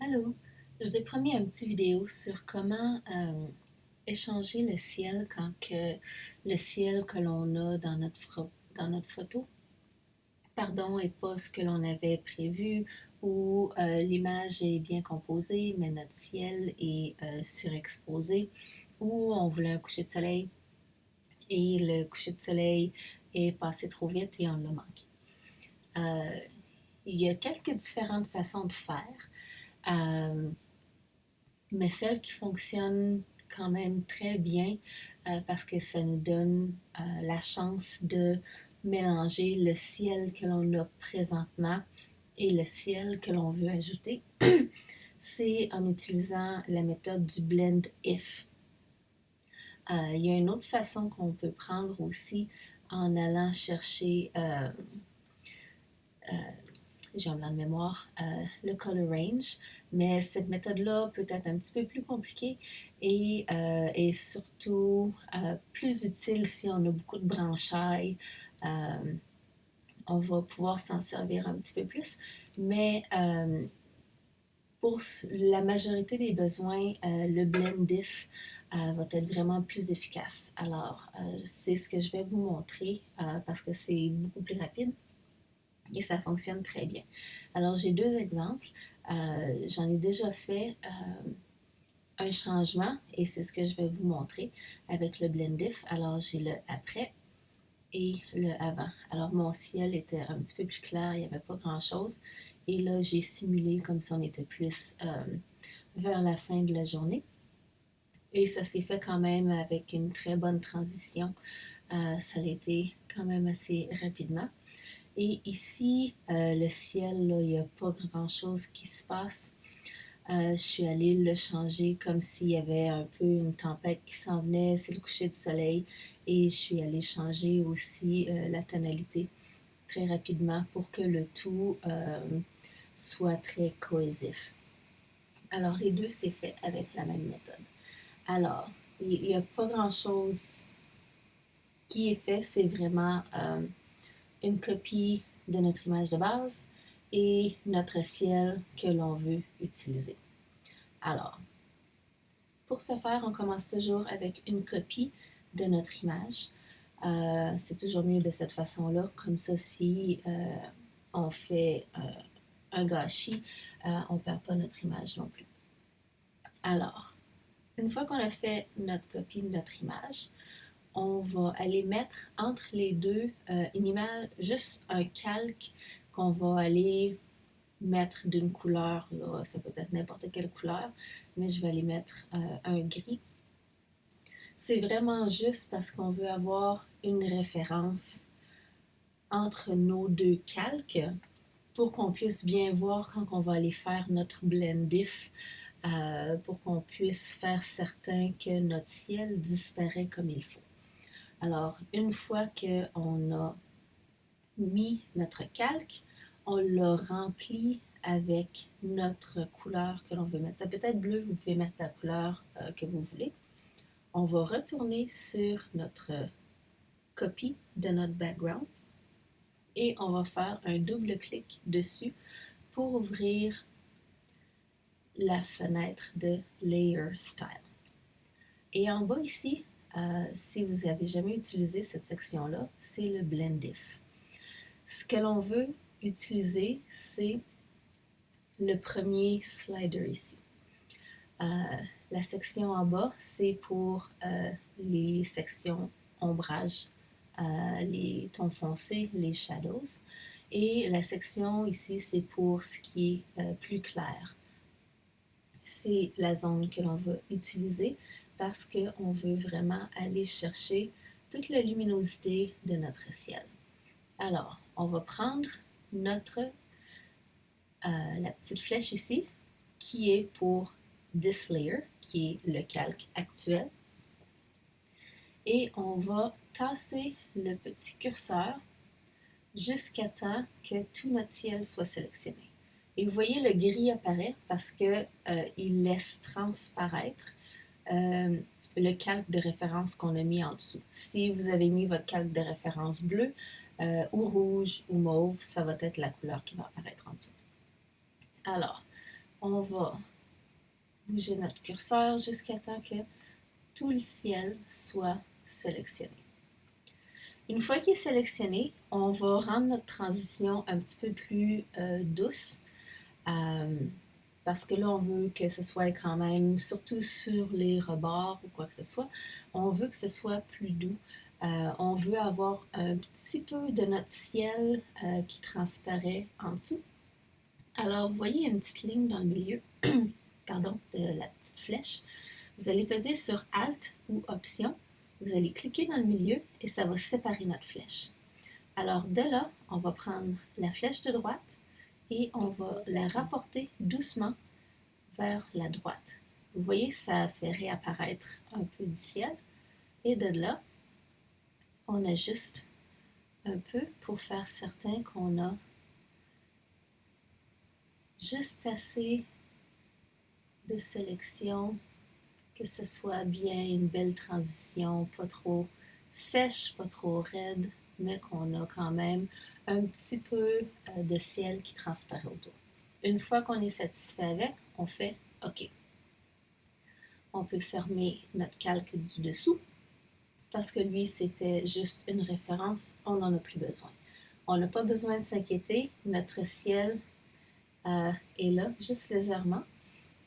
Allô, je vous ai promis un petit vidéo sur comment échanger le ciel quand que le ciel que l'on a dans notre photo, pardon, est pas ce que l'on avait prévu ou l'image est bien composée, mais notre ciel est surexposé ou on voulait un coucher de soleil et le coucher de soleil est passé trop vite et on l'a manqué. Euh, il y a quelques différentes façons de faire. Euh, mais celle qui fonctionne quand même très bien parce que ça nous donne la chance de mélanger le ciel que l'on a présentement et le ciel que l'on veut ajouter. C'est en utilisant la méthode du blend if. Il y a une autre façon qu'on peut prendre aussi en allant chercher euh, j'ai un blanc de mémoire, le color range, mais cette méthode-là peut être un petit peu plus compliquée et surtout plus utile si on a beaucoup de branchailles. Euh, on va pouvoir s'en servir un petit peu plus, mais pour la majorité des besoins, le blend diff va être vraiment plus efficace. Alors, c'est ce que je vais vous montrer parce que c'est beaucoup plus rapide et ça fonctionne très bien. Alors, j'ai deux exemples. J'en ai déjà fait un changement et c'est ce que je vais vous montrer avec le Blendif. Alors, j'ai le après et le avant. Alors, mon ciel était un petit peu plus clair, il n'y avait pas grand-chose. Et là, j'ai simulé comme si on était plus vers la fin de la journée. Et ça s'est fait quand même avec une très bonne transition. Ça a été quand même assez rapidement. Et ici, le ciel, là, il n'y a pas grand-chose qui se passe. Je suis allée le changer comme s'il y avait un peu une tempête qui s'en venait, c'est le coucher de soleil. Et je suis allée changer aussi la tonalité très rapidement pour que le tout soit très cohésif. Alors, les deux, c'est fait avec la même méthode. Alors, il n'y a pas grand-chose qui est fait, c'est vraiment une copie de notre image de base et notre ciel que l'on veut utiliser. Alors, pour ce faire, on commence toujours avec une copie de notre image. C'est toujours mieux de cette façon-là, comme ça si on fait un gâchis, on ne perd pas notre image non plus. Alors, une fois qu'on a fait notre copie de notre image, on va aller mettre entre les deux une image, juste un calque qu'on va aller mettre d'une couleur, là, ça peut être n'importe quelle couleur, mais je vais aller mettre un gris. C'est vraiment juste parce qu'on veut avoir une référence entre nos deux calques pour qu'on puisse bien voir quand on va aller faire notre blendif, pour qu'on puisse faire certain que notre ciel disparaît comme il faut. Alors, une fois qu'on a mis notre calque, on l'a rempli avec notre couleur que l'on veut mettre. Ça peut être bleu, vous pouvez mettre la couleur que vous voulez. On va retourner sur notre copie de notre background et on va faire un double clic dessus pour ouvrir la fenêtre de Layer Style. Et en bas ici, si vous n'avez jamais utilisé cette section-là, c'est le Blend If. Ce que l'on veut utiliser, c'est le premier slider ici. Euh, la section en bas, c'est pour les sections ombrage, les tons foncés, les shadows. Et la section ici, c'est pour ce qui est plus clair. C'est la zone que l'on va utiliser parce qu'on veut vraiment aller chercher toute la luminosité de notre ciel. Alors, on va prendre notre la petite flèche ici qui est pour This Layer, qui est le calque actuel. Et on va tasser le petit curseur jusqu'à temps que tout notre ciel soit sélectionné. Et vous voyez, le gris apparaît parce qu'il laisse transparaître le calque de référence qu'on a mis en dessous. Si vous avez mis votre calque de référence bleu ou rouge ou mauve, ça va être la couleur qui va apparaître en dessous. Alors, on va bouger notre curseur jusqu'à temps que tout le ciel soit sélectionné. Une fois qu'il est sélectionné, on va rendre notre transition un petit peu plus douce parce que là, on veut que ce soit quand même, surtout sur les rebords ou quoi que ce soit, on veut que ce soit plus doux. On veut avoir un petit peu de notre ciel qui transparaît en dessous. Alors, vous voyez une petite ligne dans le milieu, pardon, de la petite flèche. Vous allez peser sur Alt ou Option. Vous allez cliquer dans le milieu et ça va séparer notre flèche. Alors, de là, on va prendre la flèche de droite et on va la rapporter doucement vers la droite. Vous voyez, ça fait réapparaître un peu du ciel. Et de là, on ajuste un peu pour faire certain qu'on a juste assez de sélection, que ce soit bien une belle transition, pas trop sèche, pas trop raide, mais qu'on a quand même un petit peu de ciel qui transparaît autour. Une fois qu'on est satisfait avec, on fait OK. On peut fermer notre calque du dessous parce que lui, c'était juste une référence. On n'en a plus besoin. On n'a pas besoin de s'inquiéter. Notre ciel est là, juste légèrement.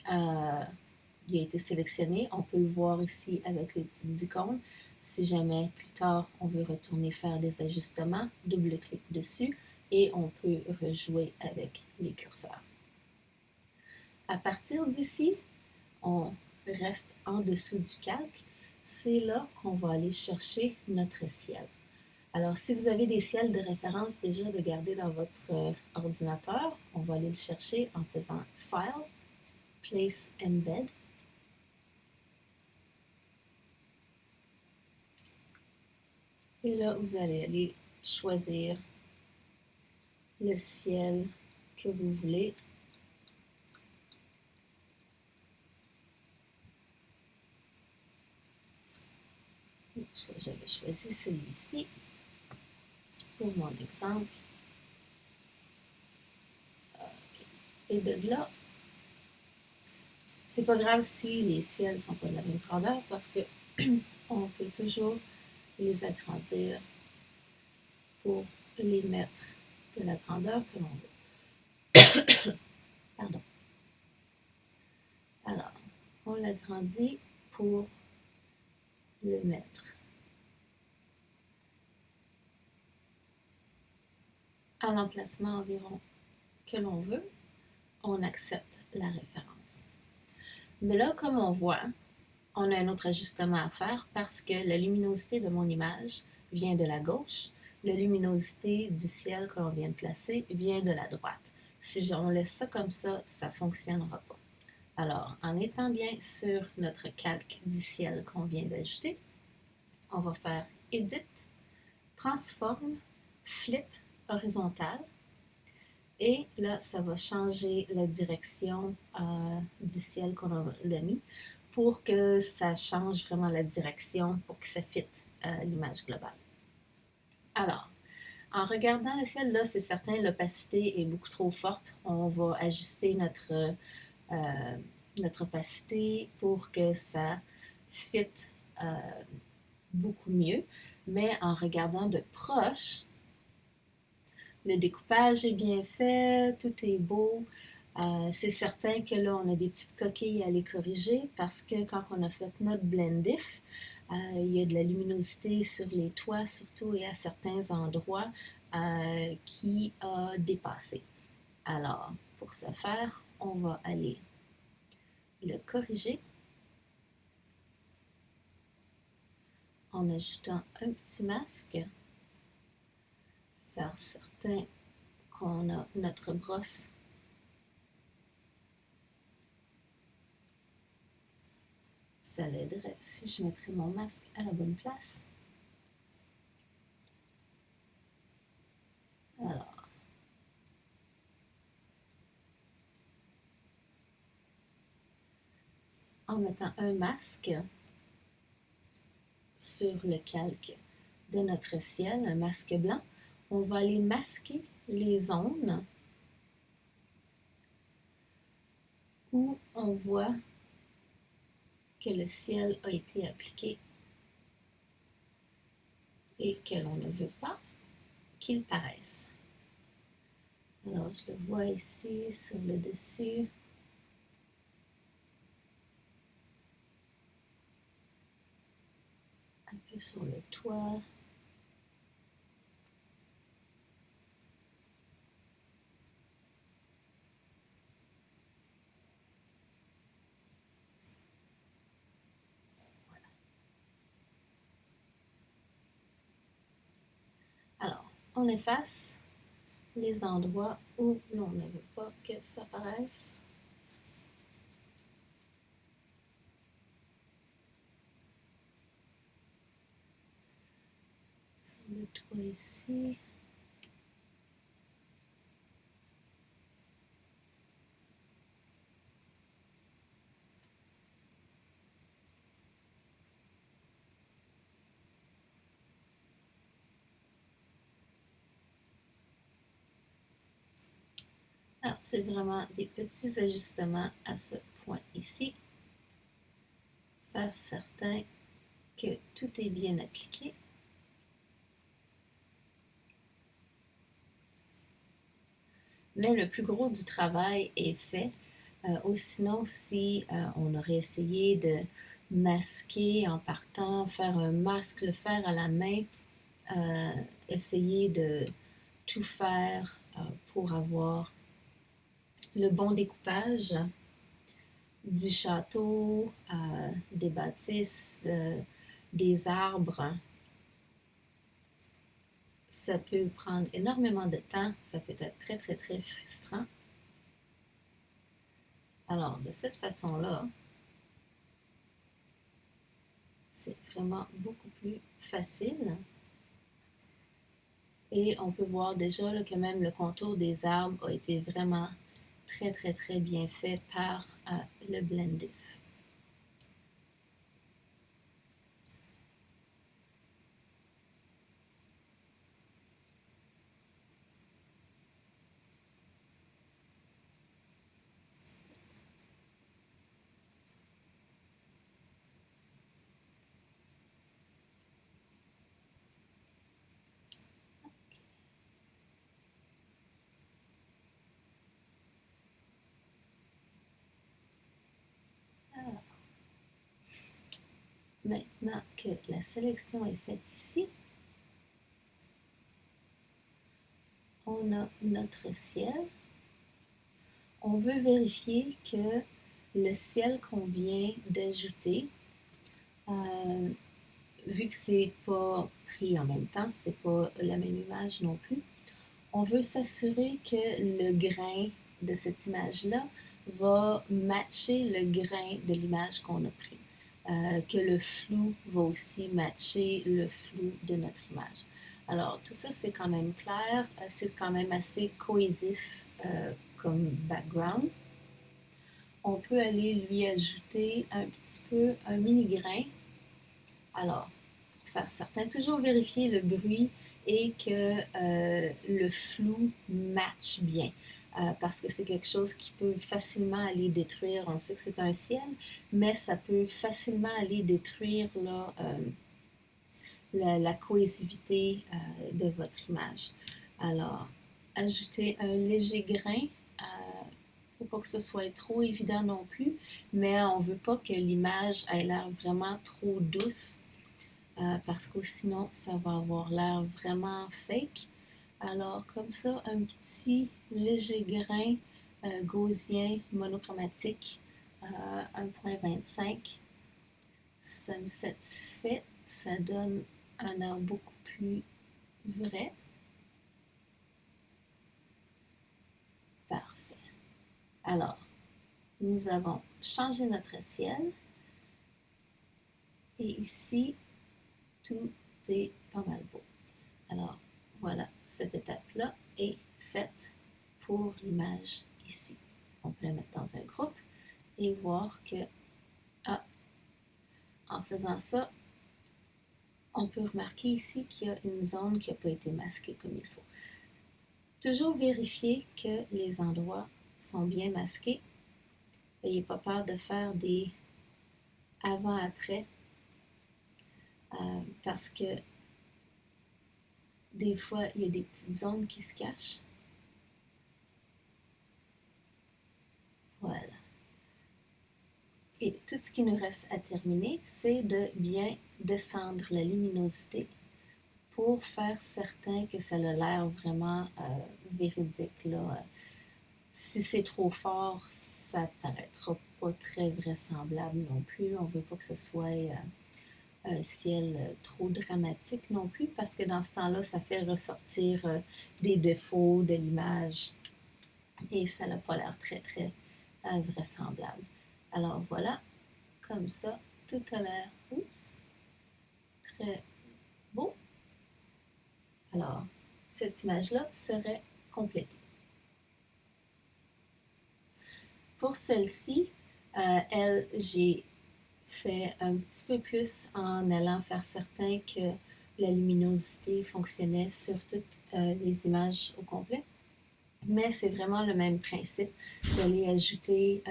Il a été sélectionné. On peut le voir ici avec les petites icônes. Si jamais plus tard on veut retourner faire des ajustements, double-clic dessus et on peut rejouer avec les curseurs. À partir d'ici, on reste en dessous du calque. C'est là qu'on va aller chercher notre ciel. Alors, si vous avez des ciels de référence déjà de garder dans votre ordinateur, on va aller le chercher en faisant File, Place Embed. Et là, vous allez aller choisir le ciel que vous voulez. J'avais choisi celui-ci pour mon exemple. Okay. Et de là, c'est pas grave si les ciels ne sont pas de la même grandeur parce que on peut toujours les agrandir pour les mettre de la grandeur que l'on veut. Pardon. Alors, on l'agrandit pour le mettre à l'emplacement environ que l'on veut. On accepte la référence. Mais là, comme on voit, on a un autre ajustement à faire parce que la luminosité de mon image vient de la gauche, la luminosité du ciel que l'on vient de placer vient de la droite. Si on laisse ça comme ça, ça ne fonctionnera pas. Alors, en étant bien sur notre calque du ciel qu'on vient d'ajouter, on va faire Edit, Transforme, Flip horizontal. Et là, ça va changer la direction du ciel qu'on a mis pour que ça change vraiment la direction pour que ça fitte l'image globale. Alors, en regardant le ciel, là, c'est certain, l'opacité est beaucoup trop forte. On va ajuster notre opacité pour que ça fitte beaucoup mieux. Mais en regardant de proche, le découpage est bien fait, tout est beau. C'est certain que là, on a des petites coquilles à les corriger parce que quand on a fait notre blend diff, il y a de la luminosité sur les toits surtout et à certains endroits qui a dépassé. Alors, pour ce faire, on va aller le corriger en ajoutant un petit masque, faire certain qu'on a notre brosse ça l'aiderait si je mettrais mon masque à la bonne place. Alors, en mettant un masque sur le calque de notre ciel, un masque blanc, on va aller masquer les zones où on voit que le ciel a été appliqué et que l'on ne veut pas qu'il paraisse. Alors, je le vois ici sur le dessus. Un peu sur le toit. Alors, on efface les endroits où l'on ne veut pas que ça apparaisse. Sur le toit ici. Alors, c'est vraiment des petits ajustements à ce point ici. Faire certain que tout est bien appliqué. Mais le plus gros du travail est fait. Ou sinon, si on aurait essayé de masquer en partant, faire un masque, le faire à la main, essayer de tout faire pour avoir le bon découpage du château, des bâtisses, des arbres. Ça peut prendre énormément de temps, ça peut être très très très frustrant. Alors, de cette façon-là, c'est vraiment beaucoup plus facile. Et on peut voir déjà là, que même le contour des arbres a été vraiment très très très bien fait par le Blendif. Alors, maintenant que la sélection est faite ici, on a notre ciel. On veut vérifier que le ciel qu'on vient d'ajouter, vu que c'est pas pris en même temps, c'est pas la même image non plus, on veut s'assurer que le grain de cette image-là va matcher le grain de l'image qu'on a pris. Que le flou va aussi matcher le flou de notre image. Alors, tout ça, c'est quand même clair, c'est quand même assez cohésif comme background. On peut aller lui ajouter un petit peu un mini grain. Alors, pour faire certain, toujours vérifier le bruit et que le flou matche bien. Parce que c'est quelque chose qui peut facilement aller détruire. On sait que c'est un ciel, mais ça peut facilement aller détruire là, la cohésivité de votre image. Alors, ajouter un léger grain. Il ne faut pas que ce soit trop évident non plus, mais on ne veut pas que l'image ait l'air vraiment trop douce parce que sinon, ça va avoir l'air vraiment fake. Alors, comme ça, un petit léger grain gaussien monochromatique 1.25, ça me satisfait. Ça donne un air beaucoup plus vrai. Parfait. Alors, nous avons changé notre ciel. Et ici, tout est pas mal beau. Alors, voilà, cette étape-là est faite pour l'image ici. On peut la mettre dans un groupe et voir que, en faisant ça, on peut remarquer ici qu'il y a une zone qui n'a pas été masquée comme il faut. Toujours vérifier que les endroits sont bien masqués n'ayez pas peur de faire des avant-après parce que des fois, il y a des petites zones qui se cachent. Voilà. Et tout ce qui nous reste à terminer, c'est de bien descendre la luminosité pour faire certain que ça a l'air vraiment véridique. Là. Si c'est trop fort, ça paraîtra pas très vraisemblable non plus. On ne veut pas que ce soit un ciel trop dramatique non plus, parce que dans ce temps-là, ça fait ressortir des défauts de l'image et ça n'a pas l'air très, très vraisemblable. Alors voilà, comme ça, tout a l'air très beau. Alors, cette image-là serait complétée. Pour celle-ci, elle, j'ai fait un petit peu plus en allant faire certain que la luminosité fonctionnait sur toutes les images au complet. Mais c'est vraiment le même principe d'aller ajouter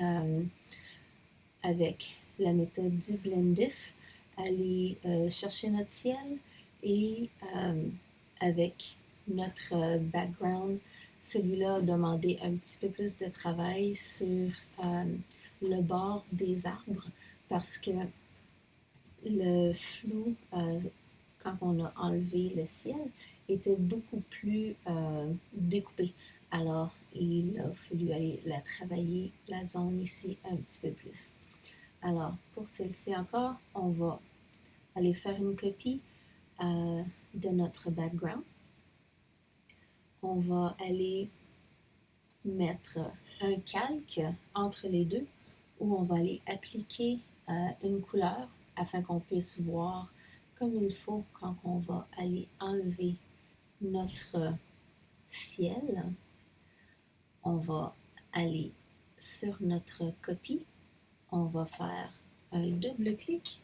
avec la méthode du blendif, aller chercher notre ciel et avec notre background, celui-là a demandé un petit peu plus de travail sur le bord des arbres parce que le flou, quand on a enlevé le ciel, était beaucoup plus découpé. Alors, il a fallu aller la travailler, la zone ici, un petit peu plus. Alors, pour celle-ci encore, on va aller faire une copie de notre background. On va aller mettre un calque entre les deux où on va aller appliquer une couleur afin qu'on puisse voir comme il faut quand on va aller enlever notre ciel. On va aller sur notre copie. On va faire un double clic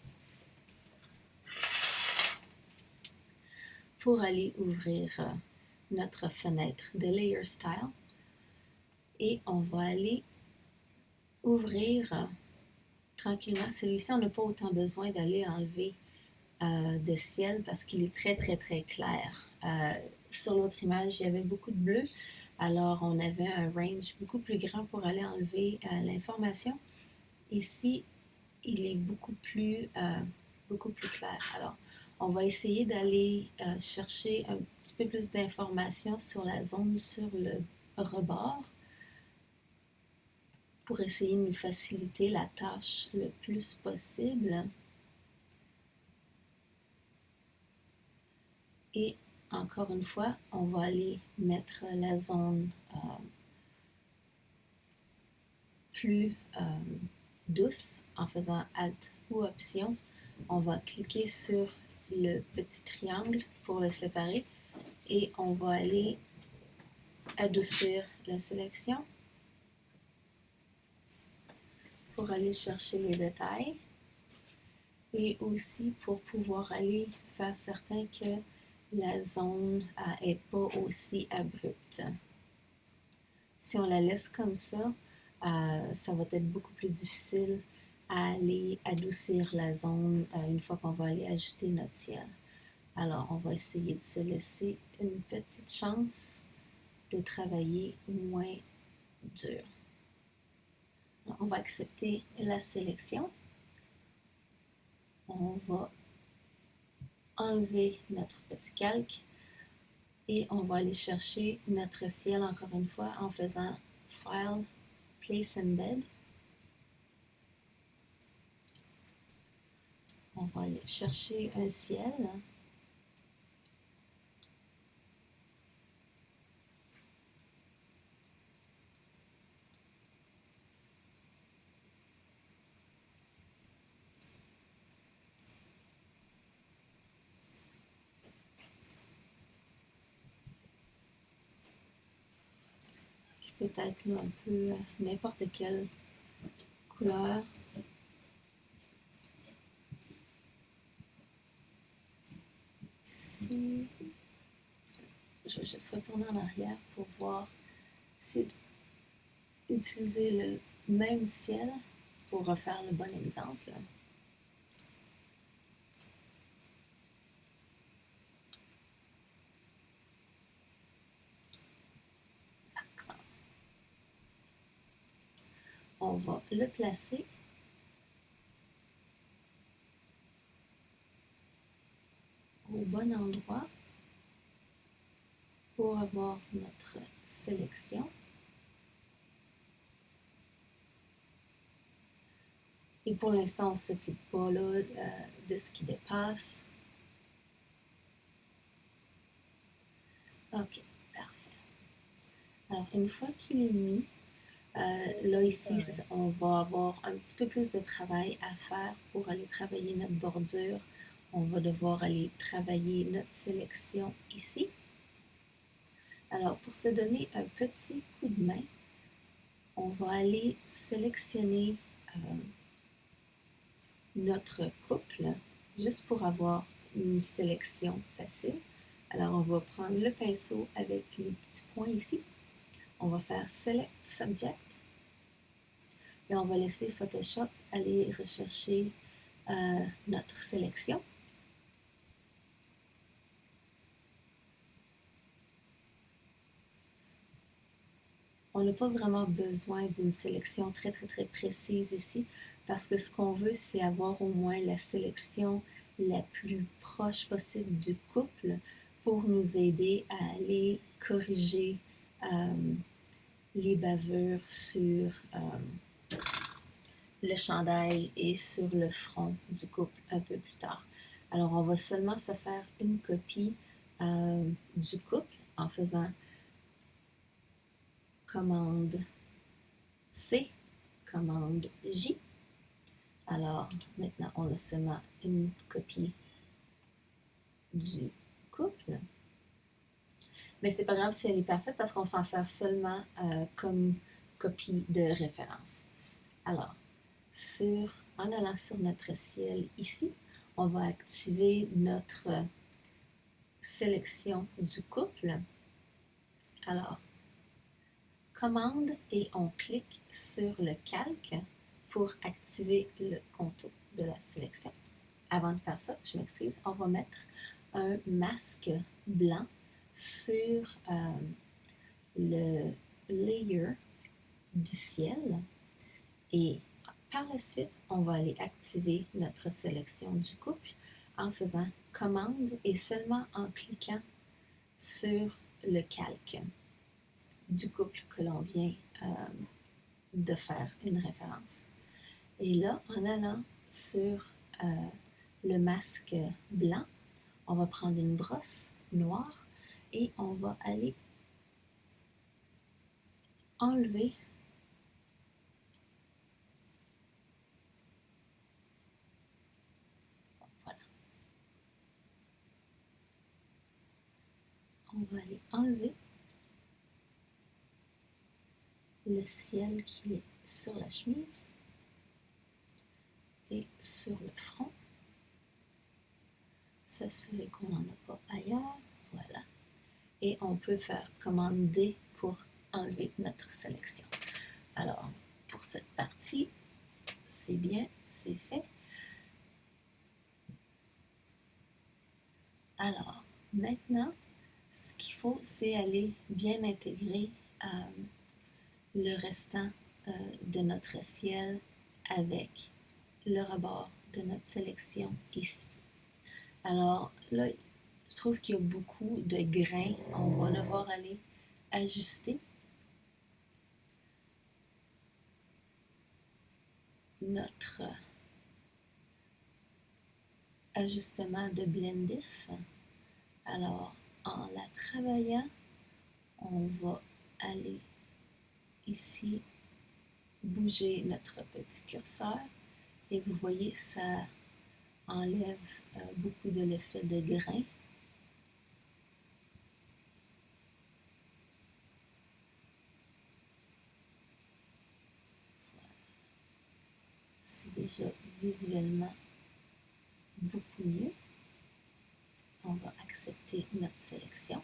pour aller ouvrir notre fenêtre de Layer Style. Et on va aller ouvrir tranquillement. Celui-ci, on n'a pas autant besoin d'aller enlever de ciel parce qu'il est très, très, très clair. Sur l'autre image, il y avait beaucoup de bleu. Alors, on avait un range beaucoup plus grand pour aller enlever l'information. Ici, il est beaucoup plus clair. Alors, on va essayer d'aller chercher un petit peu plus d'informations sur la zone sur le rebord pour essayer de nous faciliter la tâche le plus possible. Et encore une fois, on va aller mettre la zone plus douce en faisant Alt ou Option. On va cliquer sur le petit triangle pour le séparer et on va aller adoucir la sélection pour aller chercher les détails et aussi pour pouvoir aller faire certain que la zone n'est pas aussi abrupte. Si on la laisse comme ça, ça va être beaucoup plus difficile à aller adoucir la zone une fois qu'on va aller ajouter notre ciel. Alors, on va essayer de se laisser une petite chance de travailler moins dur. Alors, on va accepter la sélection. On va enlever notre petit calque et on va aller chercher notre ciel encore une fois en faisant File, Place Embed. On va aller chercher un ciel. Peut-être là un peu n'importe quelle couleur. Ici, je vais juste retourner en arrière pour voir, essayer d'utiliser même ciel pour refaire le bon exemple. D'accord. On va le placer au bon endroit pour avoir notre sélection. Et pour l'instant, on ne s'occupe pas là, de ce qui dépasse. OK, parfait. Alors, une fois qu'il est mis, là ici, on va avoir un petit peu plus de travail à faire pour aller travailler notre bordure. On va devoir aller travailler notre sélection ici. Alors, pour se donner un petit coup de main, on va aller sélectionner notre couple, juste pour avoir une sélection facile. Alors, on va prendre le pinceau avec les petits points ici. On va faire Select Subject. Et on va laisser Photoshop aller rechercher notre sélection. On n'a pas vraiment besoin d'une sélection très précise ici parce que ce qu'on veut, c'est avoir au moins la sélection la plus proche possible du couple pour nous aider à aller corriger les bavures sur le chandail et sur le front du couple un peu plus tard. Alors, on va seulement se faire une copie du couple en faisant commande C, commande J. Alors, maintenant, on a seulement une copie du couple. Mais c'est pas grave si elle est parfaite parce qu'on s'en sert seulement comme copie de référence. Alors, en allant sur notre ciel ici, on va activer notre sélection du couple. Alors, commande et on clique sur le calque pour activer le contour de la sélection. Avant de faire ça, je m'excuse, on va mettre un masque blanc sur le layer du ciel et par la suite, on va aller activer notre sélection du couple en faisant commande et seulement en cliquant sur le calque du couple que l'on vient de faire une référence. Et là, en allant sur le masque blanc, on va prendre une brosse noire et on va aller enlever voilà. On va aller enlever le ciel qui est sur la chemise et sur le front. S'assurer qu'on n'en a pas ailleurs. Voilà. Et on peut faire commande D pour enlever notre sélection. Alors, pour cette partie, c'est bien, c'est fait. Alors, maintenant, ce qu'il faut, c'est aller bien intégrer le restant de notre ciel avec le rebord de notre sélection ici. Alors là, je trouve qu'il y a beaucoup de grains. On va devoir aller ajuster notre ajustement de blendif. Alors, en la travaillant, on va aller ici bouger notre petit curseur et vous voyez, ça enlève beaucoup de l'effet de grain. C'est déjà visuellement beaucoup mieux. On va accepter notre sélection.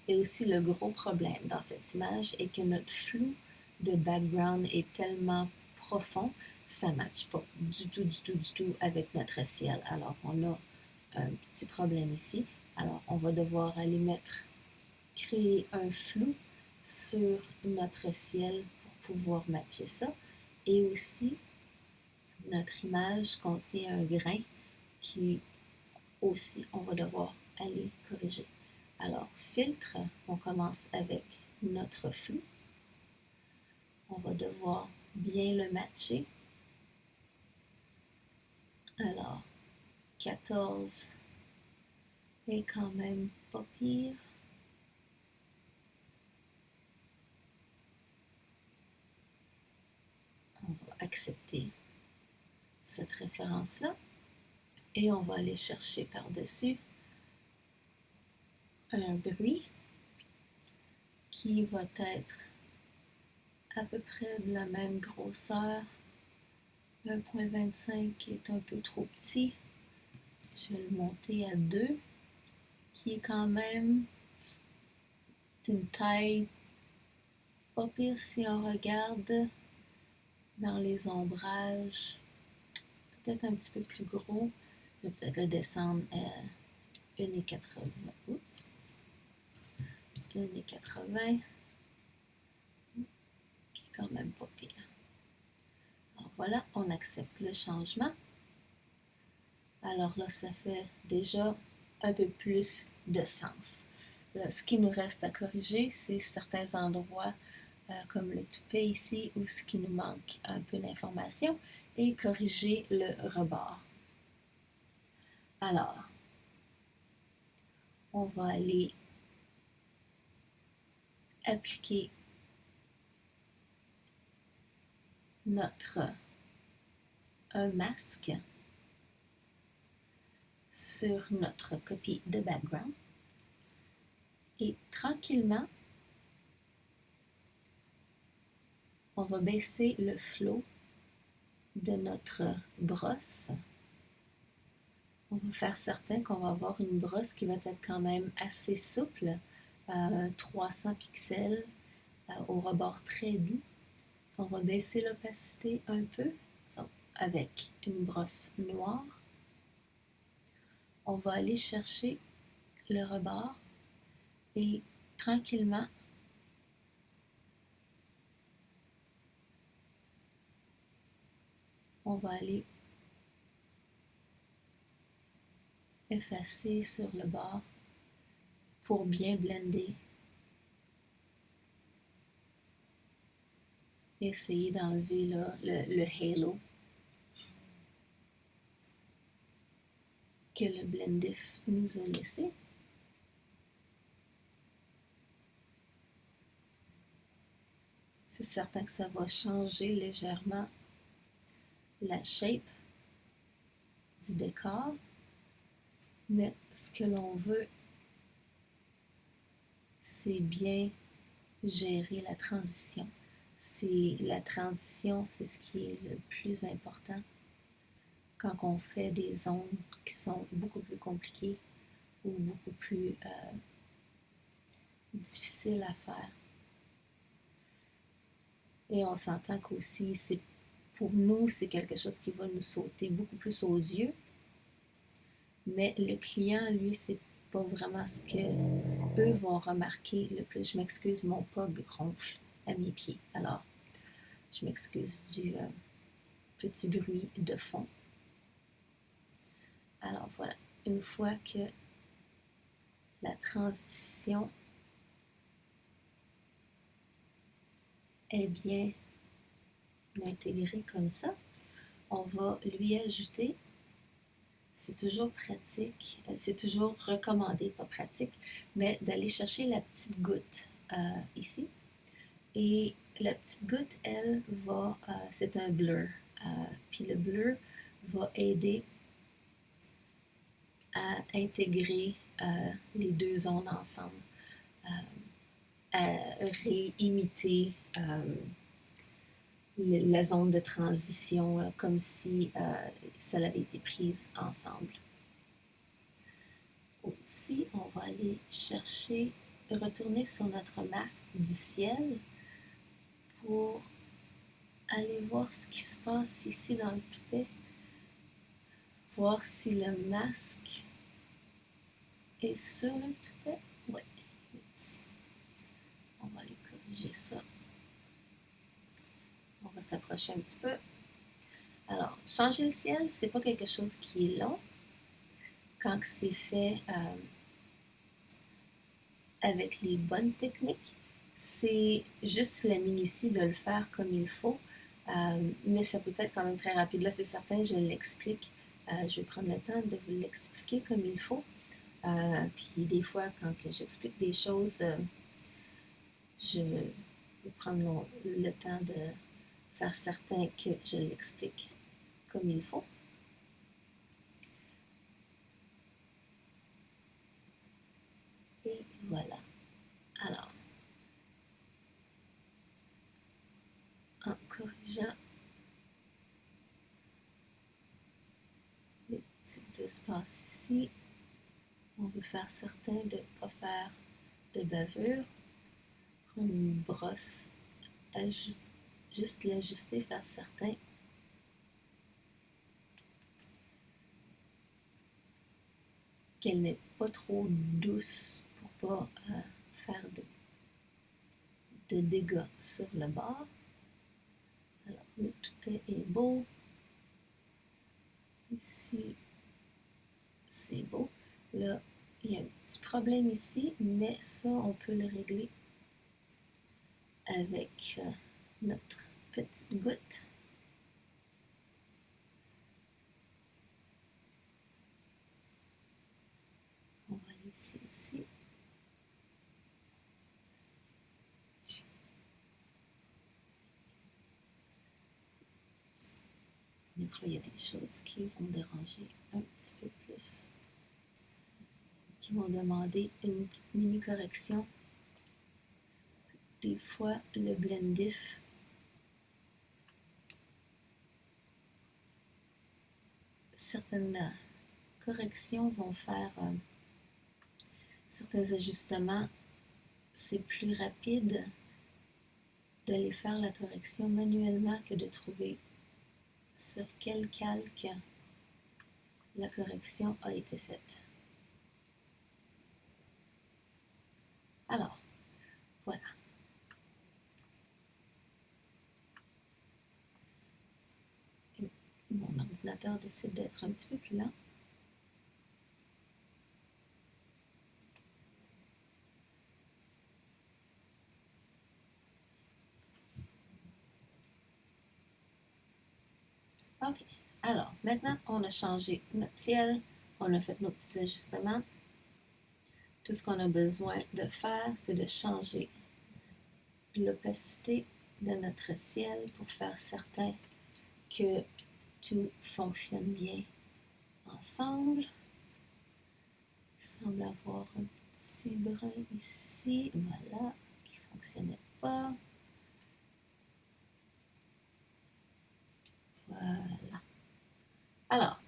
Et aussi, le gros problème dans cette image est que notre flou de background est tellement profond, ça ne matche pas du tout avec notre ciel. Alors, on a un petit problème ici. Alors, on va devoir aller créer un flou sur notre ciel pour pouvoir matcher ça. Et aussi, notre image contient un grain qui aussi, on va devoir aller corriger. Alors, filtre, on commence avec notre flou. On va devoir bien le matcher. Alors, 14 est quand même pas pire. On va accepter cette référence-là et on va aller chercher par-dessus un bruit qui va être à peu près de la même grosseur. 1.25 est un peu trop petit. Je vais le monter à 2, qui est quand même d'une taille pas pire si on regarde dans les ombrages. Peut-être un petit peu plus gros. Je vais peut-être le descendre à 1,80. Oups. 1,80. Qui est quand même pas pire. Alors voilà, on accepte le changement. Alors là, ça fait déjà un peu plus de sens. Là, ce qui nous reste à corriger, c'est certains endroits comme le toupet ici, où ce qui nous manque un peu d'information, et corriger le rebord. Alors, on va aller appliquer un masque sur notre copie de background et tranquillement, on va baisser le flow de notre brosse. On va faire certain qu'on va avoir une brosse qui va être quand même assez souple, 300 pixels au rebord très doux. On va baisser l'opacité un peu avec une brosse noire. On va aller chercher le rebord et tranquillement, on va aller effacer sur le bord pour bien blender. Essayer d'enlever le halo que le Blendif nous a laissé. C'est certain que ça va changer légèrement la shape du décor, mais ce que l'on veut, c'est bien gérer la transition. La transition, c'est ce qui est le plus important quand on fait des ondes qui sont beaucoup plus compliquées ou beaucoup plus difficiles à faire. Et on s'entend qu'aussi, pour nous, c'est quelque chose qui va nous sauter beaucoup plus aux yeux. Mais le client, lui, c'est pas vraiment ce que eux vont remarquer le plus. Je m'excuse, mon pog ronfle à mes pieds. Alors, je m'excuse du petit bruit de fond. Alors voilà, une fois que la transition est bien intégrée comme ça, on va lui ajouter, c'est toujours pratique, c'est toujours recommandé, pas pratique, mais d'aller chercher la petite goutte ici. Et la petite goutte, elle, c'est un blur. Puis le blur va aider à intégrer les deux ondes ensemble, à réimiter la zone de transition comme si ça avait été prise ensemble. Aussi, on va aller retourner sur notre masque du ciel pour aller voir ce qui se passe ici dans le toupet. Voir si le masque est sur le toupet. Oui, ici. On va aller corriger ça. On va s'approcher un petit peu. Alors, changer le ciel, c'est pas quelque chose qui est long. Quand c'est fait avec les bonnes techniques, c'est juste la minutie de le faire comme il faut. Mais ça peut être quand même très rapide. Là, c'est certain, je l'explique. Je vais prendre le temps de vous l'expliquer comme il faut. Puis des fois, quand j'explique des choses, je vais prendre le temps de faire certain que je l'explique comme il faut. Et voilà. Alors, en corrigeant les petits espaces ici, on veut faire certain de ne pas faire de bavure. Prendre une brosse, juste l'ajuster, faire certain qu'elle n'est pas trop douce pour pas faire de dégâts sur le bord. Alors, le toupet est beau. Ici, c'est beau. Là, il y a un petit problème ici, mais ça, on peut le régler avec notre petite goutte. On va aller ici aussi. Des fois, il y a des choses qui vont déranger un petit peu plus, qui vont demander une petite mini-correction. Des fois, le blendif certaines corrections vont faire certains ajustements. C'est plus rapide d'aller faire la correction manuellement que de trouver sur quel calque la correction a été faite. Alors, voilà. Mon ordinateur décide d'être un petit peu plus lent. OK. Alors, maintenant, on a changé notre ciel. On a fait nos petits ajustements. Tout ce qu'on a besoin de faire, c'est de changer l'opacité de notre ciel pour faire certain que tout fonctionne bien ensemble. Il semble avoir un petit brin ici, voilà, qui ne fonctionnait pas. Voilà. Alors,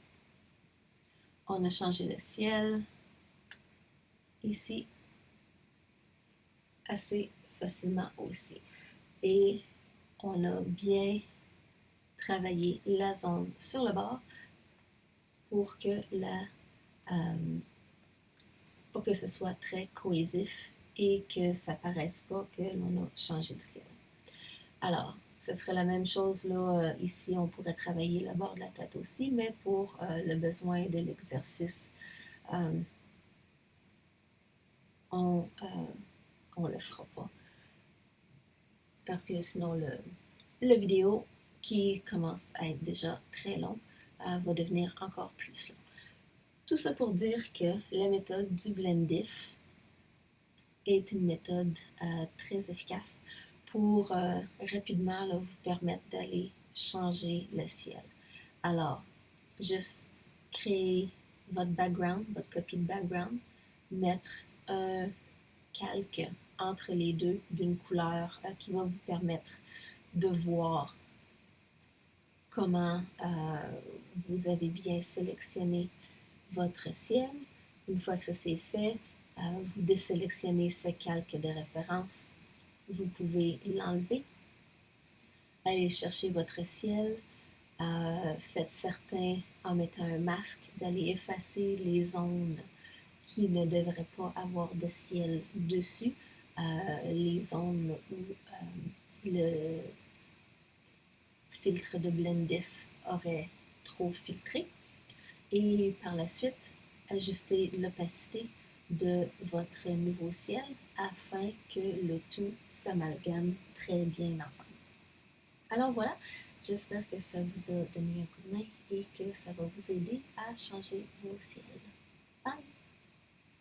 on a changé le ciel ici assez facilement aussi. Et on a bien travaillé la zone sur le bord pour que pour que ce soit très cohésif et que ça ne paraisse pas que l'on a changé le ciel. Alors, ce serait la même chose là, ici, on pourrait travailler le bord de la tête aussi, mais pour le besoin de l'exercice, on ne le fera pas. Parce que sinon, le vidéo qui commence à être déjà très long va devenir encore plus long. Tout ça pour dire que la méthode du blendif est une méthode très efficace pour rapidement là, vous permettre d'aller changer le ciel. Alors, juste créer votre background, votre copie de background, mettre un calque entre les deux d'une couleur qui va vous permettre de voir comment vous avez bien sélectionné votre ciel. Une fois que ça c'est fait, vous désélectionnez ce calque de référence. Vous pouvez l'enlever allez chercher votre ciel. Faites certain, en mettant un masque, d'aller effacer les zones qui ne devraient pas avoir de ciel dessus, les zones où le filtre de Blendif aurait trop filtré. Et par la suite, ajuster l'opacité de votre nouveau ciel afin que le tout s'amalgame très bien ensemble. Alors voilà, j'espère que ça vous a donné un coup de main et que ça va vous aider à changer vos ciels.